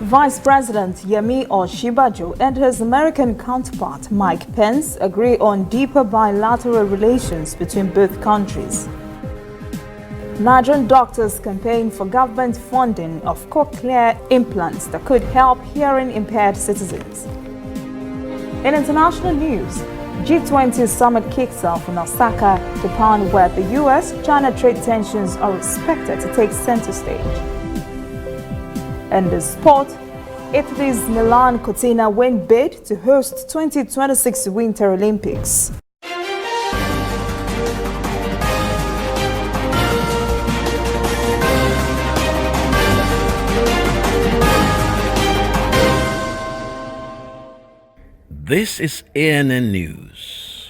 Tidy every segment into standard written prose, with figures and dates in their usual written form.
Vice President Yemi Osinbajo and his American counterpart Mike Pence agree on deeper bilateral relations between both countries. Nigerian doctors campaign for government funding of cochlear implants that could help hearing-impaired citizens. In international news, G20 summit kicks off in Osaka, Japan, where the US-China trade tensions are expected to take center stage. In the sport, Italy's Milan Cortina win bid to host 2026 Winter Olympics. This is ANN News.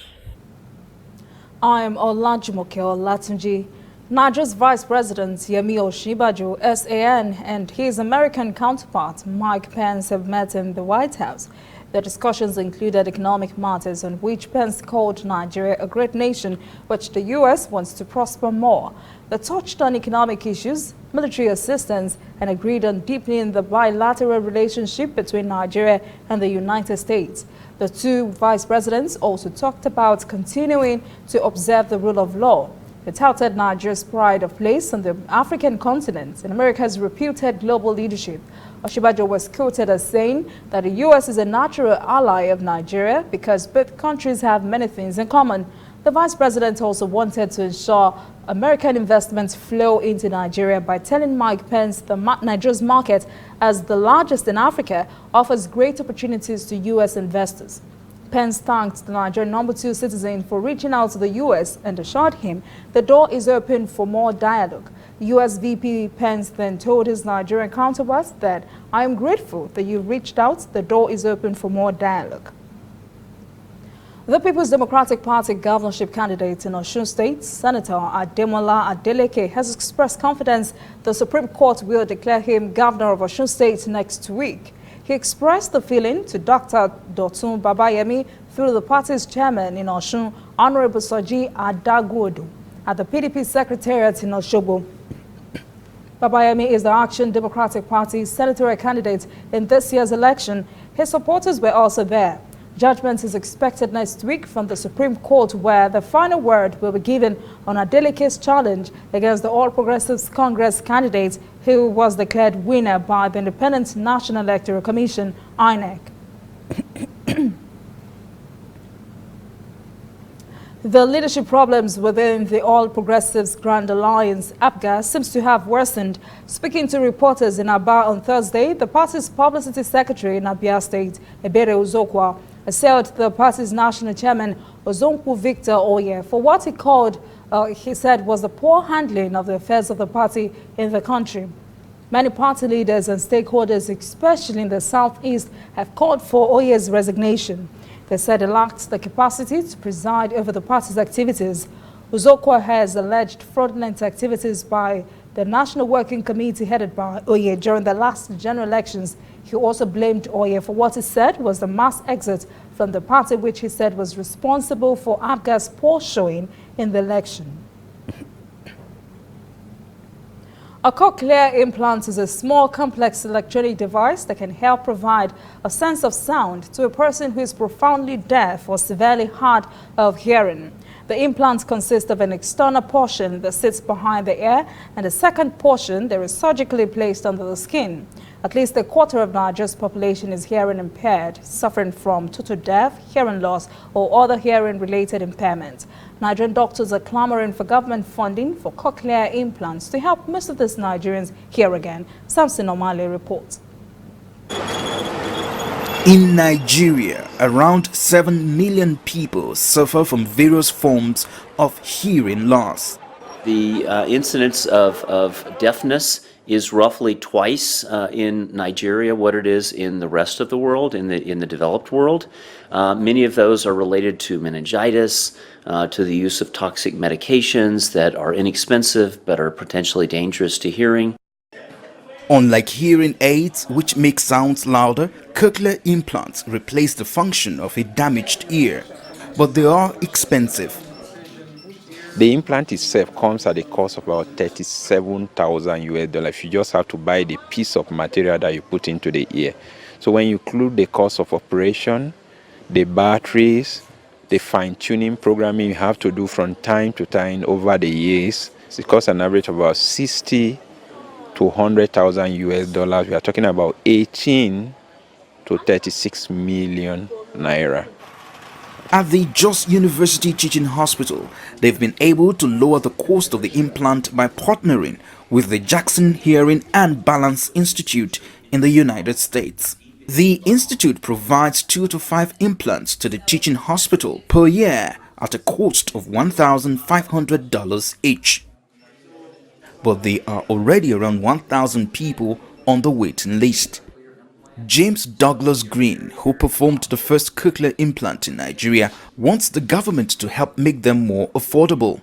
I am Olajumoke Olatunji. Nigeria's Vice President Yemi Osinbajo, SAN, and his American counterpart Mike Pence have met in the White House. The discussions included economic matters on which Pence called Nigeria a great nation, which the U.S. wants to prosper more. They touched on economic issues, military assistance, and agreed on deepening the bilateral relationship between Nigeria and the United States. The two vice presidents also talked about continuing to observe the rule of law. They touted Nigeria's pride of place on the African continent and America's reputed global leadership. Osinbajo was quoted as saying that the U.S. is a natural ally of Nigeria because both countries have many things in common. The vice president also wanted to ensure American investments flow into Nigeria by telling Mike Pence that Nigeria's market, as the largest in Africa, offers great opportunities to U.S. investors. Pence thanked the Nigerian #2 citizen for reaching out to the U.S. and assured him the door is open for more dialogue. U.S. VP Pence then told his Nigerian counterparts that, "I am grateful that you reached out. The door is open for more dialogue." The People's Democratic Party governorship candidate in Osun State, Senator Ademola Adeleke, has expressed confidence the Supreme Court will declare him governor of Osun State next week. He expressed the feeling to Dr. Dotun Babayemi through the party's chairman in Osun, Honorable Soji Adagodo, at the PDP Secretariat in Osogbo. Babayemi is the Action Democratic Party senatorial candidate in this year's election. His supporters were also there. Judgment is expected next week from the Supreme Court, where the final word will be given on Adeleke's challenge against the All Progressives Congress candidate, who was declared winner by the Independent National Electoral Commission, INEC. The leadership problems within the All Progressives Grand Alliance, APGA, seems to have worsened. Speaking to reporters in Aba on Thursday, the party's publicity secretary in Abia State, Ebere Uzokwa, assailed the party's national chairman, Ozonku Victor Oye, for what he said was the poor handling of the affairs of the party in the country. Many party leaders and stakeholders, especially in the southeast, have called for Oye's resignation. They said he lacked the capacity to preside over the party's activities. Uzokwa has alleged fraudulent activities by the National Working Committee headed by Oye during the last general elections. He also blamed Oye for what he said was the mass exit from the party, which he said was responsible for APGA's poor showing in the election. A cochlear implant is a small, complex electronic device that can help provide a sense of sound to a person who is profoundly deaf or severely hard of hearing. The implant consists of an external portion that sits behind the ear and a second portion that is surgically placed under the skin. At least a quarter of Nigeria's population is hearing impaired, suffering from total deaf, hearing loss, or other hearing-related impairments. Nigerian doctors are clamoring for government funding for cochlear implants to help most of these Nigerians hear again. Samson Omale reports. In Nigeria, around 7 million people suffer from various forms of hearing loss. The incidence of deafness is roughly twice in Nigeria what it is in the rest of the world, in the developed world. Many of those are related to meningitis, to the use of toxic medications that are inexpensive but are potentially dangerous to hearing. Unlike hearing aids, which make sounds louder, cochlear implants replace the function of a damaged ear, but they are expensive. The implant itself comes at a cost of about $37,000 if you just have to buy the piece of material that you put into the ear. So when you include the cost of operation, the batteries, the fine-tuning programming you have to do from time to time over the years, it costs an average of about $60,000 to $100,000. We are talking about 18 to 36 million naira. At the Jos University Teaching Hospital, they've been able to lower the cost of the implant by partnering with the Jackson Hearing and Balance Institute in the United States. The institute provides 2 to 5 implants to the teaching hospital per year at a cost of $1,500 each. But there are already around 1,000 people on the waiting list. James Douglas Green, who performed the first cochlear implant in Nigeria, wants the government to help make them more affordable.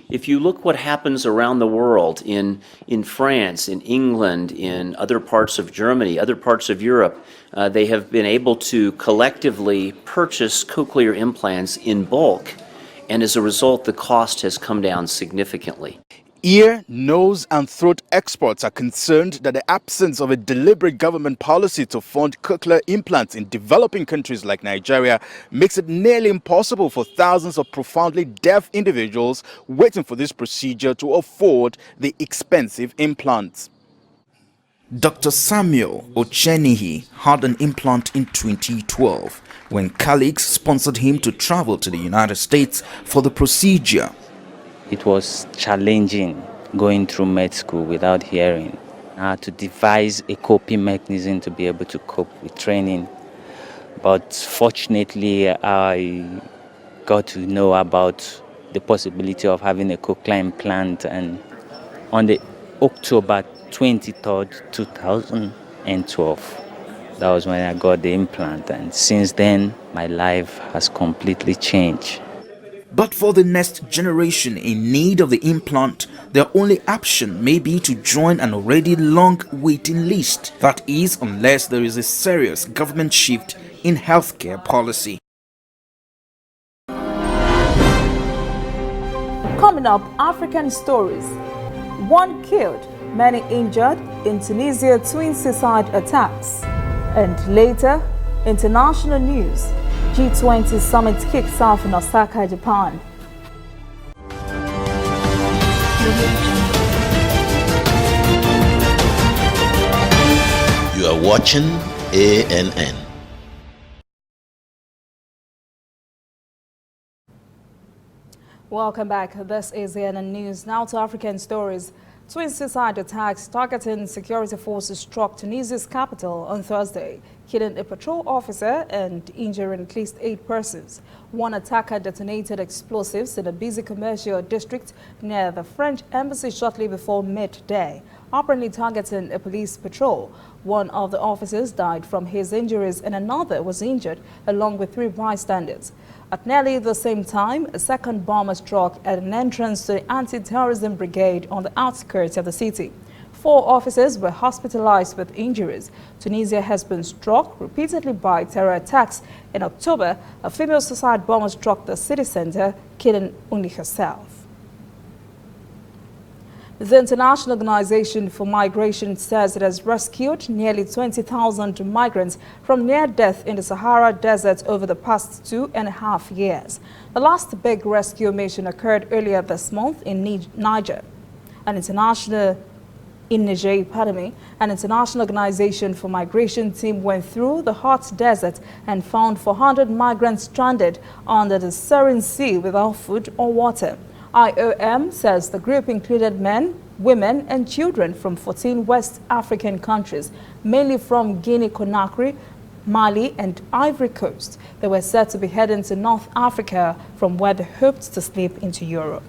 If you look what happens around the world, in France, in England, in other parts of Germany, other parts of Europe, they have been able to collectively purchase cochlear implants in bulk, and as a result, the cost has come down significantly. Ear, nose and throat experts are concerned that the absence of a deliberate government policy to fund cochlear implants in developing countries like Nigeria makes it nearly impossible for thousands of profoundly deaf individuals waiting for this procedure to afford the expensive implants. Dr. Samuel Ochenihi had an implant in 2012 when colleagues sponsored him to travel to the United States for the procedure. It was challenging going through med school without hearing. I had to devise a coping mechanism to be able to cope with training. But fortunately, I got to know about the possibility of having a cochlear implant, and on the October 23rd, 2012, that was when I got the implant, and since then, my life has completely changed. But for the next generation in need of the implant, their only option may be to join an already long waiting list. That is, unless there is a serious government shift in healthcare policy. Coming up, African stories. 1 killed, many injured in Tunisia twin suicide attacks. And later, international news. G20 summit kicks off in Osaka, Japan. You are watching ANN. Welcome back. This is ANN News. Now to African stories. Twin suicide attacks targeting security forces struck Tunisia's capital on Thursday, killing a patrol officer and injuring at least 8 persons. One attacker detonated explosives in a busy commercial district near the French embassy shortly before midday, apparently targeting a police patrol. One of the officers died from his injuries and another was injured, along with 3 bystanders. At nearly the same time, a second bomb struck at an entrance to the anti-terrorism brigade on the outskirts of the city. 4 officers were hospitalized with injuries. Tunisia has been struck repeatedly by terror attacks. In October, a female suicide bomber struck the city center, killing only herself. The International Organization for Migration says it has rescued nearly 20,000 migrants from near death in the Sahara Desert over the past 2.5 years. The last big rescue mission occurred earlier this month in Niger. An international organization for migration team went through the hot desert and found 400 migrants stranded under the Serene Sea without food or water. IOM says the group included men, women and children from 14 West African countries, mainly from Guinea-Conakry, Mali and Ivory Coast. They were said to be heading to North Africa from where they hoped to slip into Europe.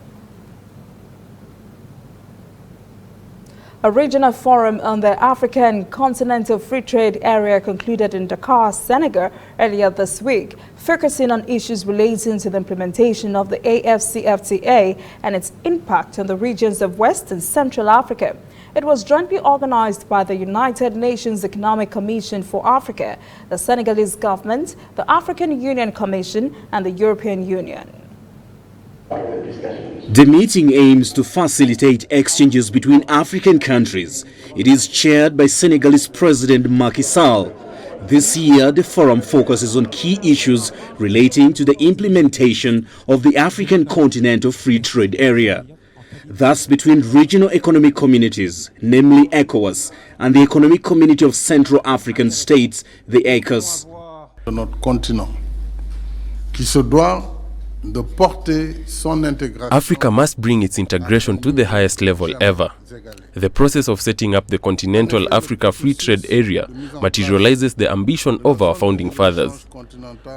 A regional forum on the African Continental Free Trade Area concluded in Dakar, Senegal, earlier this week, focusing on issues relating to the implementation of the AfCFTA and its impact on the regions of West and Central Africa. It was jointly organized by the United Nations Economic Commission for Africa, the Senegalese government, the African Union Commission, and the European Union. The meeting aims to facilitate exchanges between African countries. It is chaired by Senegalese President Macky Sall. This year, the forum focuses on key issues relating to the implementation of the African Continental Free Trade Area. Thus, between regional economic communities, namely ECOWAS, and the Economic Community of Central African States, the ECOS. Notre continent, qui se doit de porter son intégration. Africa must bring its integration to the highest level ever. The process of setting up the Continental Africa Free Trade Area materializes the ambition of our founding fathers.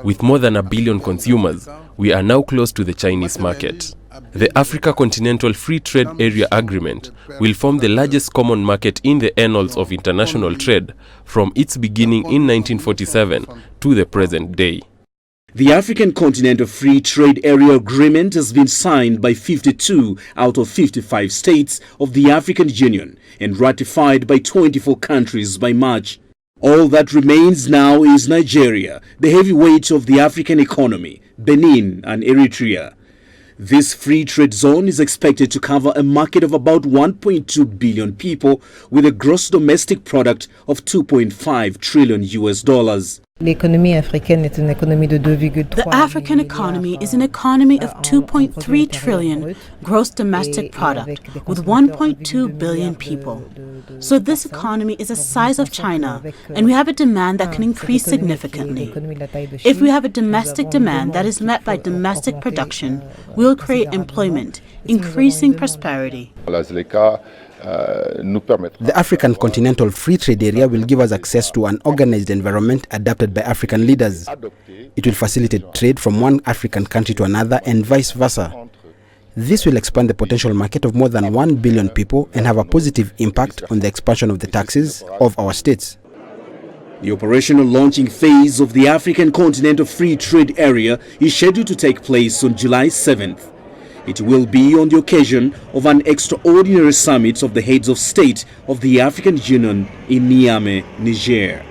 With more than 1 billion consumers, we are now close to the Chinese market. The Africa Continental Free Trade Area Agreement will form the largest common market in the annals of international trade from its beginning in 1947 to the present day. The African Continental Free Trade Area Agreement has been signed by 52 out of 55 states of the African Union and ratified by 24 countries by March. All that remains now is Nigeria, the heavyweight of the African economy, Benin and Eritrea. This free trade zone is expected to cover a market of about 1.2 billion people with a gross domestic product of 2.5 trillion US. The African economy is an economy of 2.3 trillion gross domestic product with 1.2 billion people. So this economy is the size of China, and we have a demand that can increase significantly. If we have a domestic demand that is met by domestic production, we will create employment, increasing prosperity. The African Continental Free Trade Area will give us access to an organized environment adapted by African leaders. It will facilitate trade from one African country to another and vice versa. This will expand the potential market of more than 1 billion people and have a positive impact on the expansion of the taxes of our states. The operational launching phase of the African Continental Free Trade Area is scheduled to take place on July 7th. It will be on the occasion of an extraordinary summit of the heads of state of the African Union in Niamey, Niger.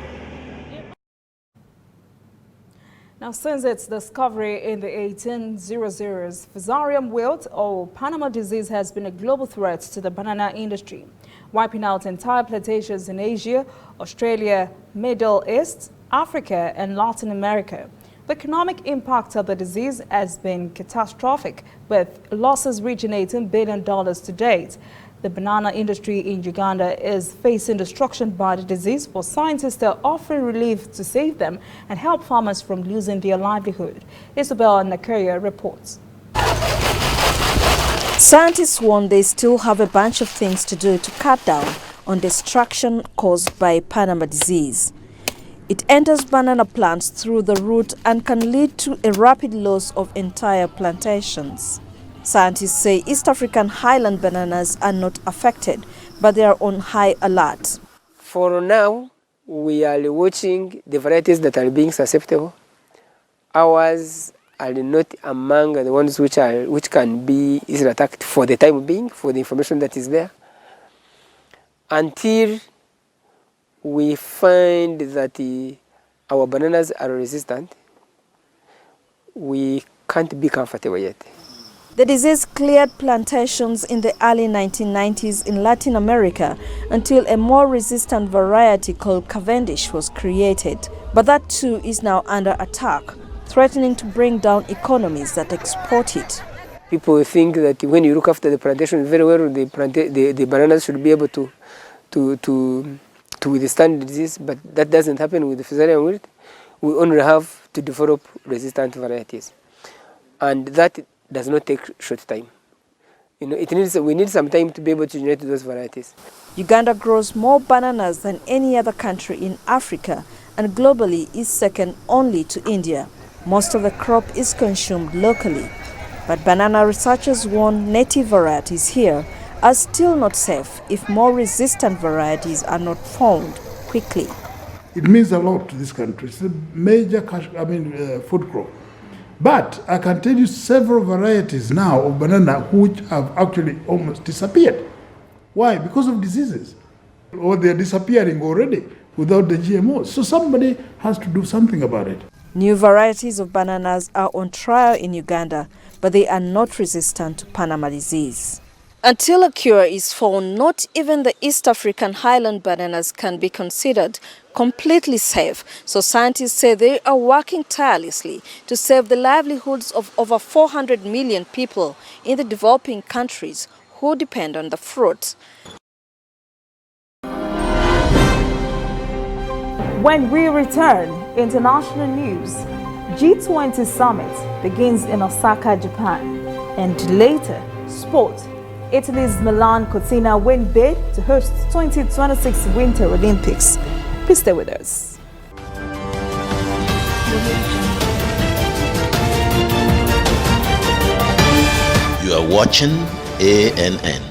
Now, since its discovery in the 1800s, Fusarium wilt or Panama disease has been a global threat to the banana industry, wiping out entire plantations in Asia, Australia, Middle East, Africa, and Latin America. The economic impact of the disease has been catastrophic, with losses reaching $18 billion to date. The banana industry in Uganda is facing destruction by the disease, but scientists are offering relief to save them and help farmers from losing their livelihood. Isabel Nakaya reports. Scientists warn they still have a bunch of things to do to cut down on destruction caused by Panama disease. It enters banana plants through the root and can lead to a rapid loss of entire plantations. Scientists say East African highland bananas are not affected, but they are on high alert. For now, we are watching the varieties that are being susceptible. Ours are not among the ones which can be easily attacked for the time being, for the information that is there, until we find that our bananas are resistant. We can't be comfortable yet. The disease cleared plantations in the early 1990s in Latin America until a more resistant variety called Cavendish was created. But that too is now under attack, threatening to bring down economies that export it. People think that when you look after the plantation very well, the bananas should be able to withstand the disease, but that doesn't happen with the Fusarium wilt. We only have to develop resistant varieties, and that does not take short time. We need some time to be able to generate those varieties. Uganda grows more bananas than any other country in Africa, and globally is second only to India. Most of the crop is consumed locally, but banana researchers warn native varieties here are still not safe if more resistant varieties are not found quickly. It means a lot to this country. It's a major food crop. But I can tell you several varieties now of banana which have actually almost disappeared. Why? Because of diseases. Or they're disappearing already without the GMOs. So somebody has to do something about it. New varieties of bananas are on trial in Uganda, but they are not resistant to Panama disease. Until a cure is found, not even the East African highland bananas can be considered completely safe. So scientists say they are working tirelessly to save the livelihoods of over 400 million people in the developing countries who depend on the fruit. When we return, international news. G20 summit begins in Osaka, Japan. And later, sport. Italy's Milan Cortina win bid to host 2026 Winter Olympics. Please stay with us. You are watching ANN.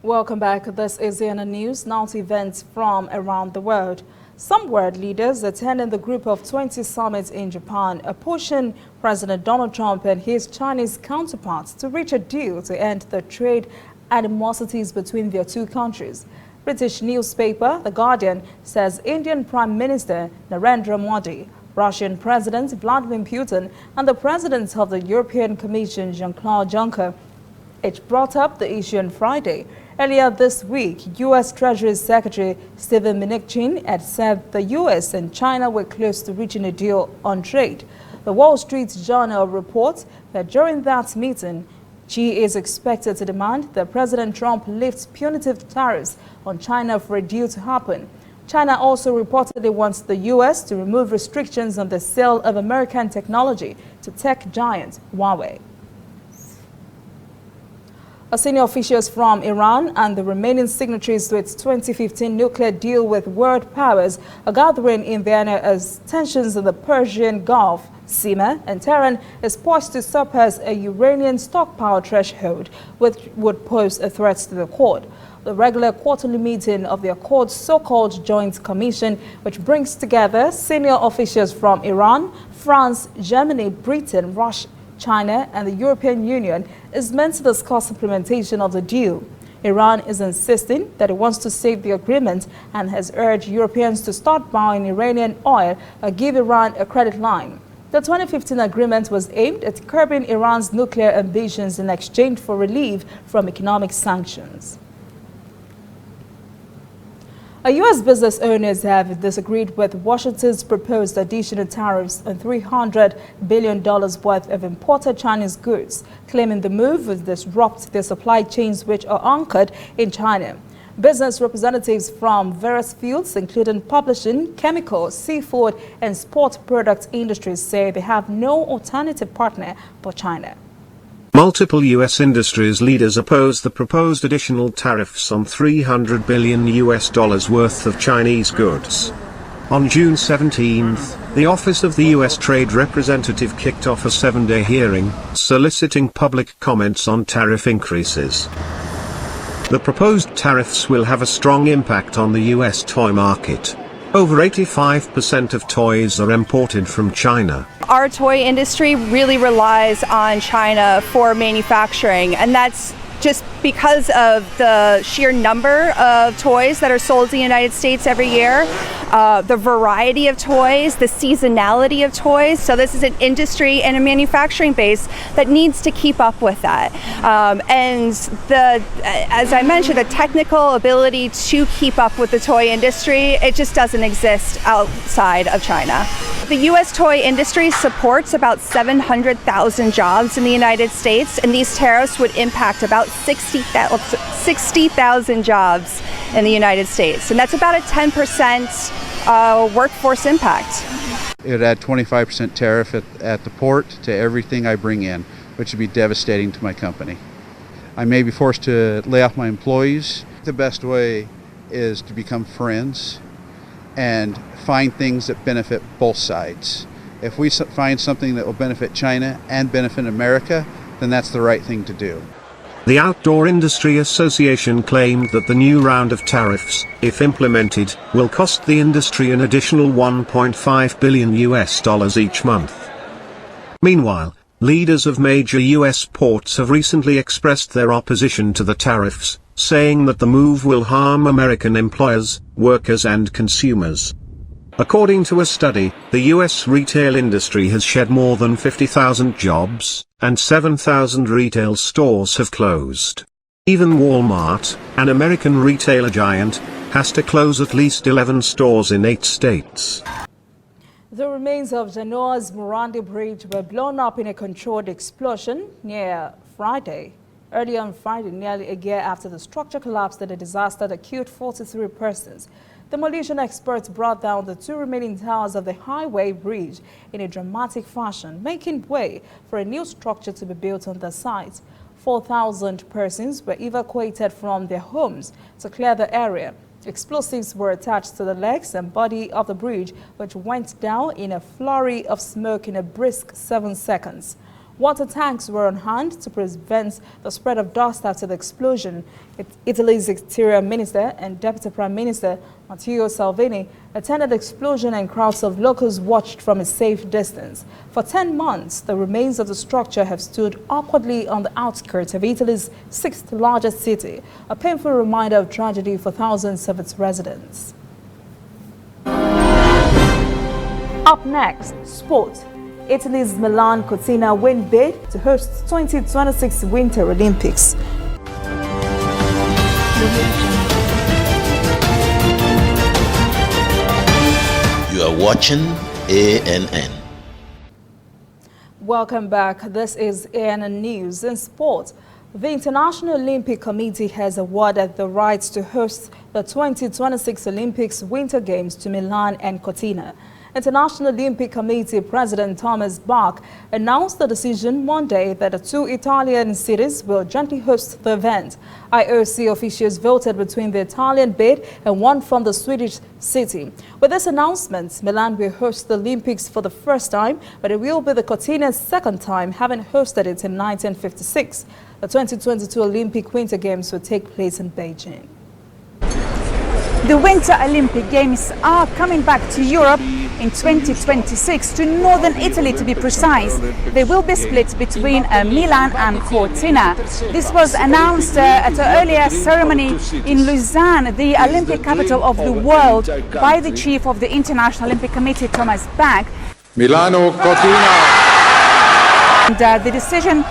Welcome back. This is ANN News. Now to events from around the world. Some world leaders attending the Group of 20 summit in Japan are pushing President Donald Trump and his Chinese counterparts to reach a deal to end the trade animosities between their two countries. British newspaper The Guardian says Indian Prime Minister Narendra Modi, Russian President Vladimir Putin and the President of the European Commission Jean-Claude Juncker each brought up the issue on Friday. Earlier this week, U.S. Treasury Secretary Steven Mnuchin had said the U.S. and China were close to reaching a deal on trade. The Wall Street Journal reports that during that meeting, Xi is expected to demand that President Trump lifts punitive tariffs on China for a deal to happen. China also reportedly wants the U.S. to remove restrictions on the sale of American technology to tech giant Huawei. Senior officials from Iran and the remaining signatories to its 2015 nuclear deal with world powers are gathering in Vienna as tensions in the Persian Gulf simmer and Tehran is poised to surpass a uranium stockpile threshold, which would pose a threat to the Accord. The regular quarterly meeting of the Accord's so-called Joint Commission, which brings together senior officials from Iran, France, Germany, Britain, Russia, China and the European Union, is meant to discuss implementation of the deal. Iran is insisting that it wants to save the agreement and has urged Europeans to start buying Iranian oil or give Iran a credit line. The 2015 agreement was aimed at curbing Iran's nuclear ambitions in exchange for relief from economic sanctions. U.S. business owners have disagreed with Washington's proposed additional tariffs on $300 billion worth of imported Chinese goods, claiming the move would disrupt their supply chains, which are anchored in China. Business representatives from various fields, including publishing, chemical, seafood, and sport product industries, say they have no alternative partner for China. Multiple U.S. industries leaders oppose the proposed additional tariffs on $300 billion worth of Chinese goods. On June 17th, the Office of the U.S. Trade Representative kicked off a 7-day hearing, soliciting public comments on tariff increases. The proposed tariffs will have a strong impact on the U.S. toy market. Over 85% of toys are imported from China. Our toy industry really relies on China for manufacturing, and that's just because of the sheer number of toys that are sold in the United States every year, the variety of toys, the seasonality of toys. So this is an industry and a manufacturing base that needs to keep up with that. And as I mentioned, the technical ability to keep up with the toy industry, it just doesn't exist outside of China. The U.S. toy industry supports about 700,000 jobs in the United States, and these tariffs would impact about 60,000 jobs in the United States, and that's about a 10% workforce impact. It would add 25% tariff at the port to everything I bring in, which would be devastating to my company. I may be forced to lay off my employees. The best way is to become friends and find things that benefit both sides. If we find something that will benefit China and benefit America, then that's the right thing to do. The Outdoor Industry Association claimed that the new round of tariffs, if implemented, will cost the industry an additional $1.5 billion each month. Meanwhile, leaders of major U.S. ports have recently expressed their opposition to the tariffs, saying that the move will harm American employers, workers and consumers. According to a study, the US retail industry has shed more than 50,000 jobs, and 7,000 retail stores have closed. Even Walmart, an American retailer giant, has to close at least 11 stores in 8 states. The remains of Genoa's Bridge were blown up in a controlled explosion early on Friday, nearly a year after the structure collapsed in a disaster that killed 43 persons. Demolition experts brought down the 2 remaining towers of the highway bridge in a dramatic fashion, making way for a new structure to be built on the site. 4,000 persons were evacuated from their homes to clear the area. Explosives were attached to the legs and body of the bridge, which went down in a flurry of smoke in a brisk 7 seconds. Water tanks were on hand to prevent the spread of dust after the explosion. Italy's Exterior Minister and Deputy Prime Minister Matteo Salvini attended the explosion, and crowds of locals watched from a safe distance. For 10 months, the remains of the structure have stood awkwardly on the outskirts of Italy's 6th largest city, a painful reminder of tragedy for thousands of its residents. Up next, sport. Italy's Milan Cortina win bid to host 2026 Winter Olympics. You are watching ANN. Welcome back. This is ANN News. In sport, the International Olympic Committee has awarded the rights to host the 2026 Olympics Winter Games to Milan and Cortina. International Olympic Committee President Thomas Bach announced the decision Monday that the 2 Italian cities will jointly host the event. IOC officials voted between the Italian bid and one from the Swedish city. With this announcement, Milan will host the Olympics for the first time, but it will be the Cortina's second time, having hosted it in 1956. The 2022 Olympic Winter Games will take place in Beijing. The Winter Olympic Games are coming back to Europe in 2026, to northern Italy to be precise. They will be split between Milan and Cortina. This was announced at an earlier ceremony in Lausanne, the Olympic capital of the world, by the chief of the International Olympic Committee, Thomas Bach. Milano, Cortina. And the decision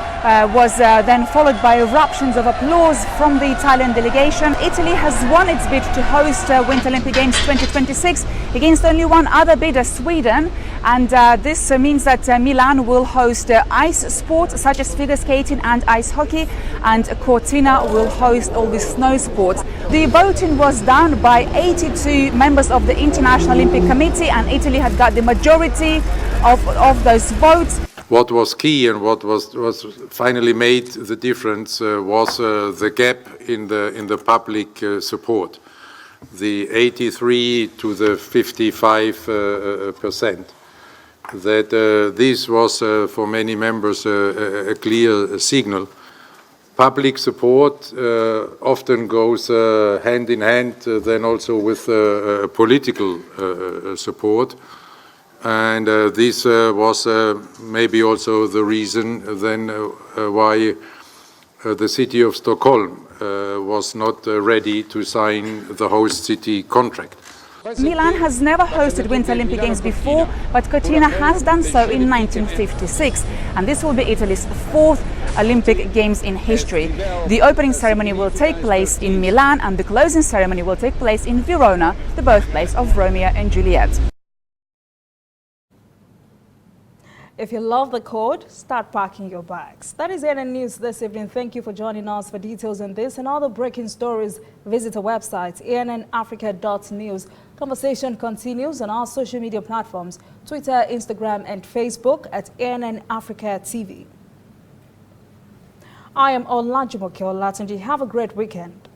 was then followed by eruptions of applause from the Italian delegation. Italy has won its bid to host Winter Olympic Games 2026 against only one other bidder, Sweden. And this means that Milan will host ice sports such as figure skating and ice hockey, and Cortina will host all the snow sports. The voting was done by 82 members of the International Olympic Committee, and Italy had got the majority of those votes. What was key and what was finally made the difference was the gap in the public support, the 83 to the 55%. That this was for many members a clear signal. Public support often goes hand in hand then also with political support. And this was maybe also the reason then why the city of Stockholm was not ready to sign the host city contract. Milan has never hosted Winter Olympic Games before, but Cortina has done so in 1956, and this will be Italy's 4th Olympic Games in history. The opening ceremony will take place in Milan, and the closing ceremony will take place in Verona, the birthplace of Romeo and Juliet. If you love the code, start packing your bags. That is ANN News this evening. Thank you for joining us. For details on this and other breaking stories, visit our website, annafrica.news. Conversation continues on our social media platforms, Twitter, Instagram, and Facebook at ANN Africa TV. I am Olajumoke Olatunji. Have a great weekend.